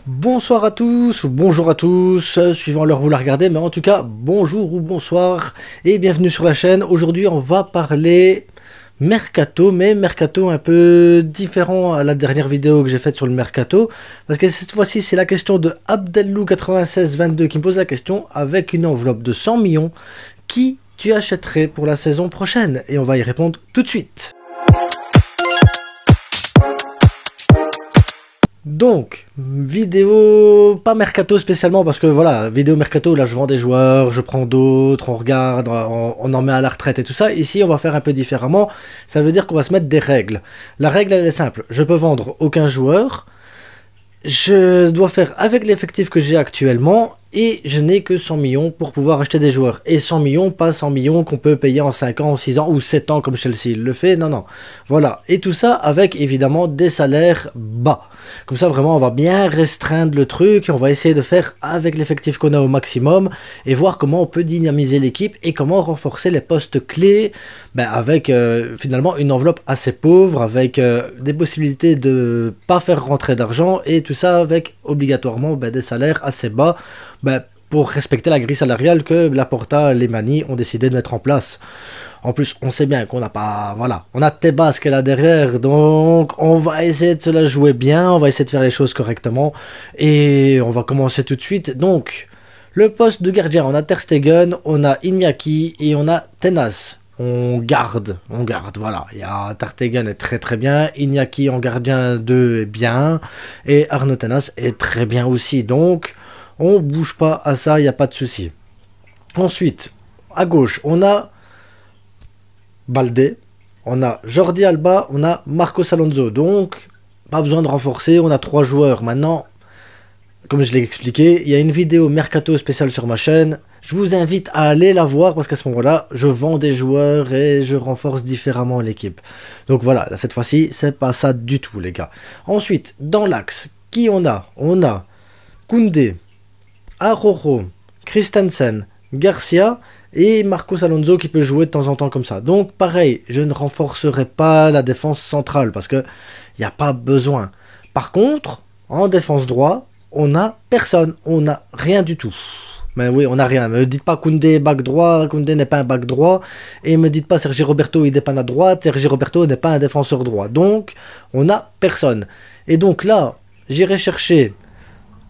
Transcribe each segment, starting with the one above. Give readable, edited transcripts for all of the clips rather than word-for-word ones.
Bonsoir à tous, ou bonjour à tous, suivant l'heure où vous la regardez, mais en tout cas, bonjour ou bonsoir, et bienvenue sur la chaîne. Aujourd'hui, on va parler Mercato, mais Mercato un peu différent à la dernière vidéo que j'ai faite sur le Mercato, parce que cette fois-ci, c'est la question de Abdellou9622 qui me pose la question, avec une enveloppe de 100 millions, qui tu achèterais pour la saison prochaine? Et on va y répondre tout de suite. Donc, vidéo, pas Mercato spécialement, parce que voilà, vidéo Mercato, là je vends des joueurs, je prends d'autres, on regarde, on en met à la retraite et tout ça. Ici, on va faire un peu différemment, ça veut dire qu'on va se mettre des règles. La règle, elle est simple, je peux vendre aucun joueur, je dois faire avec l'effectif que j'ai actuellement, et je n'ai que 100 millions pour pouvoir acheter des joueurs. Et 100 millions, pas 100 millions qu'on peut payer en 5 ans, 6 ans ou 7 ans comme Chelsea le fait, non, non. Voilà, et tout ça avec évidemment des salaires bas. Comme ça, vraiment, on va bien restreindre le truc, on va essayer de faire avec l'effectif qu'on a au maximum, et voir comment on peut dynamiser l'équipe, et comment renforcer les postes clés, avec finalement une enveloppe assez pauvre, avec des possibilités de pas faire rentrer d'argent, et tout ça avec obligatoirement des salaires assez bas, pour respecter la grille salariale que Laporta et Lemani ont décidé de mettre en place. En plus, on sait bien qu'on n'a pas... Voilà, on a Tebas là derrière, donc on va essayer de se la jouer bien, on va essayer de faire les choses correctement, et on va commencer tout de suite. Donc, le poste de gardien, on a Ter Stegen, on a Iñaki, et on a Tenas. On garde, voilà. Il y a Ter Stegen est très très bien, Iñaki en gardien 2 est bien, et Arnaud Tenas est très bien aussi, donc... On bouge pas à ça, il n'y a pas de souci. Ensuite, à gauche, on a Baldé, on a Jordi Alba, on a Marcos Alonso. Donc, pas besoin de renforcer, on a 3 joueurs. Maintenant, comme je l'ai expliqué, il y a une vidéo Mercato spéciale sur ma chaîne. Je vous invite à aller la voir parce qu'à ce moment-là, je vends des joueurs et je renforce différemment l'équipe. Donc voilà, là, cette fois-ci, c'est pas ça du tout, les gars. Ensuite, dans l'axe, qui on a? On a Koundé, Araujo, Christensen, Garcia et Marcos Alonso qui peut jouer de temps en temps comme ça. Donc pareil, je ne renforcerai pas la défense centrale parce que il n'y a pas besoin. Par contre, en défense droit, on n'a personne, on n'a rien du tout. Mais oui, on n'a rien. Ne me dites pas Koundé back droit, Koundé n'est pas un back droit. Et ne me dites pas Sergi Roberto il dépanne à droite, Sergi Roberto n'est pas un défenseur droit. Donc, on n'a personne. Et donc là, j'irai chercher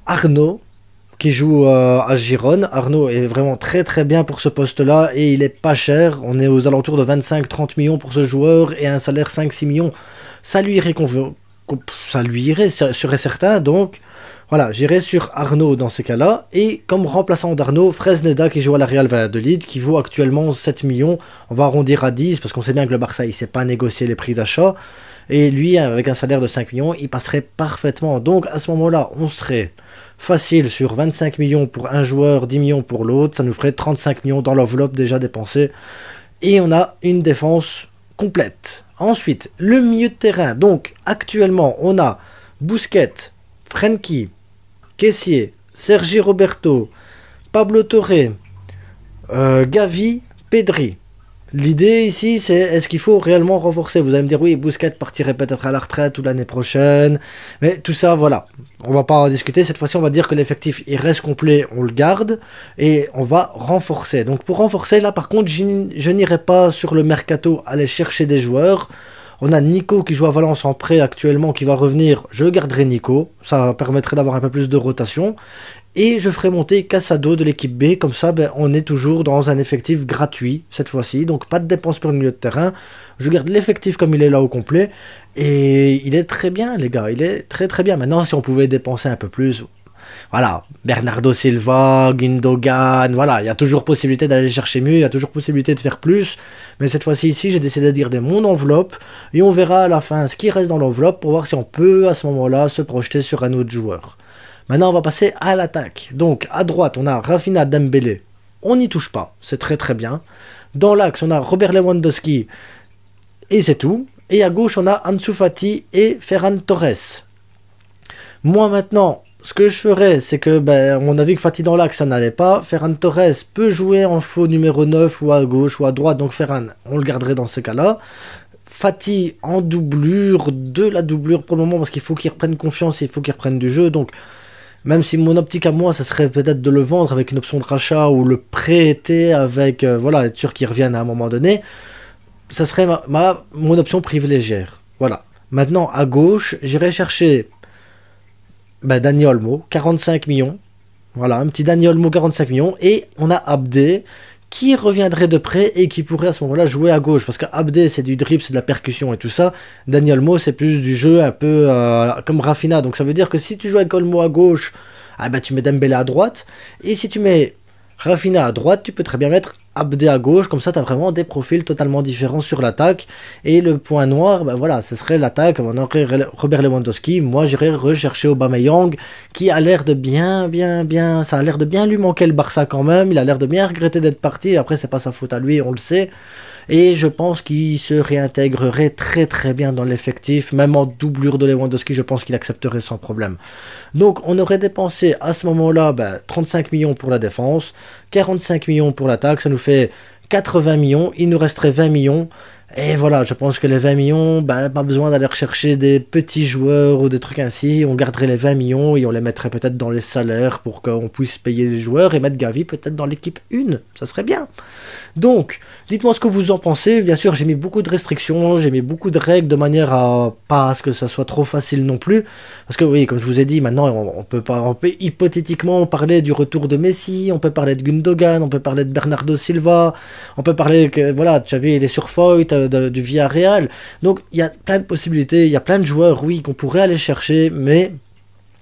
Arnaud, qui joue à Girone. Arnaud est vraiment très très bien pour ce poste-là et il est pas cher. On est aux alentours de 25-30 millions pour ce joueur et un salaire 5-6 millions. Ça lui irait, ça lui irait sûr et certain. Donc voilà, j'irai sur Arnaud dans ces cas-là. Et comme remplaçant d'Arnaud, Fresneda qui joue à la Real Valladolid, qui vaut actuellement 7 millions. On va arrondir à 10 parce qu'on sait bien que le Barça il sait pas négocier les prix d'achat. Et lui, avec un salaire de 5 millions, il passerait parfaitement. Donc à ce moment-là, on serait facile sur 25 millions pour un joueur, 10 millions pour l'autre. Ça nous ferait 35 millions dans l'enveloppe déjà dépensée. Et on a une défense complète. Ensuite, le milieu de terrain. Donc actuellement, on a Busquets, Frenkie, Kessié, Sergi Roberto, Pablo Torre, Gavi, Pedri. L'idée ici, c'est est-ce qu'il faut réellement renforcer? Vous allez me dire, oui, Busquets partirait peut-être à la retraite ou l'année prochaine. Mais tout ça, voilà. On va pas en discuter. Cette fois-ci, on va dire que l'effectif, il reste complet, on le garde. Et on va renforcer. Donc pour renforcer, là, par contre, je n'irai pas sur le Mercato aller chercher des joueurs. On a Nico qui joue à Valence en prêt actuellement, qui va revenir. Je garderai Nico. Ça permettrait d'avoir un peu plus de rotation. Et je ferai monter Casado de l'équipe B, comme ça on est toujours dans un effectif gratuit cette fois-ci, donc pas de dépenses pour le milieu de terrain. Je garde l'effectif comme il est là au complet, et il est très bien les gars, il est très très bien. Maintenant si on pouvait dépenser un peu plus, voilà, Bernardo Silva, Gundogan, voilà, il y a toujours possibilité d'aller chercher mieux, il y a toujours possibilité de faire plus, mais cette fois-ci ici j'ai décidé de garder mon enveloppe, et on verra à la fin ce qui reste dans l'enveloppe pour voir si on peut à ce moment-là se projeter sur un autre joueur. Maintenant, on va passer à l'attaque. Donc, à droite, on a Rafinha, Dembélé. On n'y touche pas. C'est très très bien. Dans l'axe, on a Robert Lewandowski. Et c'est tout. Et à gauche, on a Ansu Fati et Ferran Torres. Moi, maintenant, ce que je ferais, c'est que, on a vu que Fati dans l'axe, ça n'allait pas. Ferran Torres peut jouer en faux numéro 9 ou à gauche ou à droite. Donc, Ferran, on le garderait dans ces cas-là. Fati en doublure, de la doublure pour le moment, parce qu'il faut qu'il reprenne confiance et il faut qu'il reprenne du jeu. Donc, Même si mon optique à moi, ça serait peut-être de le vendre avec une option de rachat ou le prêter avec, voilà, être sûr qu'il revienne à un moment donné, ça serait mon option privilégiée. Voilà. Maintenant, à gauche, j'irai chercher Dani Olmo, 45 millions. Voilà, un petit Dani Olmo, 45 millions. Et on a Abdé, qui reviendrait de près et qui pourrait à ce moment-là jouer à gauche. Parce qu'Abdé, c'est du dribble, c'est de la percussion et tout ça. Dani Olmo, c'est plus du jeu un peu comme Rafinha. Donc ça veut dire que si tu joues avec Olmo à gauche, tu mets Dembélé à droite. Et si tu mets Rafinha à droite, tu peux très bien mettre Abdé à gauche, comme ça tu as vraiment des profils totalement différents sur l'attaque. Et le point noir, voilà, ce serait l'attaque. On aurait Robert Lewandowski, moi j'irais rechercher Aubameyang, qui a l'air de bien, ça a l'air de bien lui manquer le Barça quand même, il a l'air de bien regretter d'être parti, après c'est pas sa faute à lui, on le sait. Et je pense qu'il se réintégrerait très très bien dans l'effectif, même en doublure de Lewandowski, je pense qu'il accepterait sans problème. Donc on aurait dépensé à ce moment-là 35 millions pour la défense, 45 millions pour l'attaque, ça nous fait 80 millions, il nous resterait 20 millions. Et voilà, je pense que les 20 millions, pas besoin d'aller rechercher des petits joueurs ou des trucs ainsi. On garderait les 20 millions et on les mettrait peut-être dans les salaires pour qu'on puisse payer les joueurs et mettre Gavi peut-être dans l'équipe 1. Ça serait bien. Donc, dites-moi ce que vous en pensez. Bien sûr, j'ai mis beaucoup de restrictions, j'ai mis beaucoup de règles de manière à pas à ce que ça soit trop facile non plus. Parce que oui, comme je vous ai dit, maintenant, on peut hypothétiquement parler du retour de Messi, on peut parler de Gundogan, on peut parler de Bernardo Silva, on peut parler que, voilà, Xavi, il est sur Foyt, du Villarreal. Donc il y a plein de possibilités, il y a plein de joueurs, oui, qu'on pourrait aller chercher, mais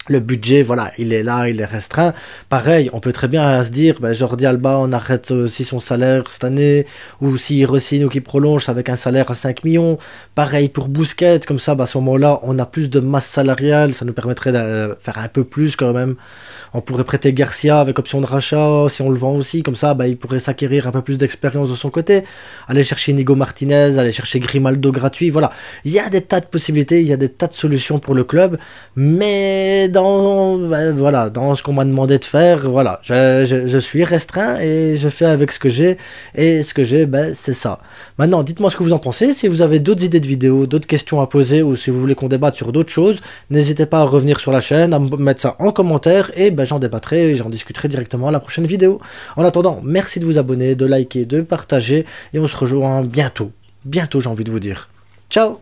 le budget, voilà, il est là, il est restreint. Pareil, on peut très bien se dire, Jordi Alba, on arrête aussi son salaire cette année, ou s'il re-signe ou qu'il prolonge avec un salaire à 5 millions. Pareil pour Busquets, comme ça, à ce moment-là, on a plus de masse salariale, ça nous permettrait de faire un peu plus quand même. On pourrait prêter Garcia avec option de rachat, si on le vend aussi, comme ça, il pourrait s'acquérir un peu plus d'expérience de son côté. Aller chercher Nigo Martinez, aller chercher Grimaldo gratuit, voilà. Il y a des tas de possibilités, il y a des tas de solutions pour le club, mais dans ce qu'on m'a demandé de faire, voilà, je suis restreint et je fais avec ce que j'ai, et ce que j'ai, c'est ça. Maintenant, dites-moi ce que vous en pensez, si vous avez d'autres idées de vidéos, d'autres questions à poser, ou si vous voulez qu'on débatte sur d'autres choses, n'hésitez pas à revenir sur la chaîne, à me mettre ça en commentaire, et j'en débattrai, et j'en discuterai directement à la prochaine vidéo. En attendant, merci de vous abonner, de liker, de partager, et on se rejoint bientôt, j'ai envie de vous dire. Ciao!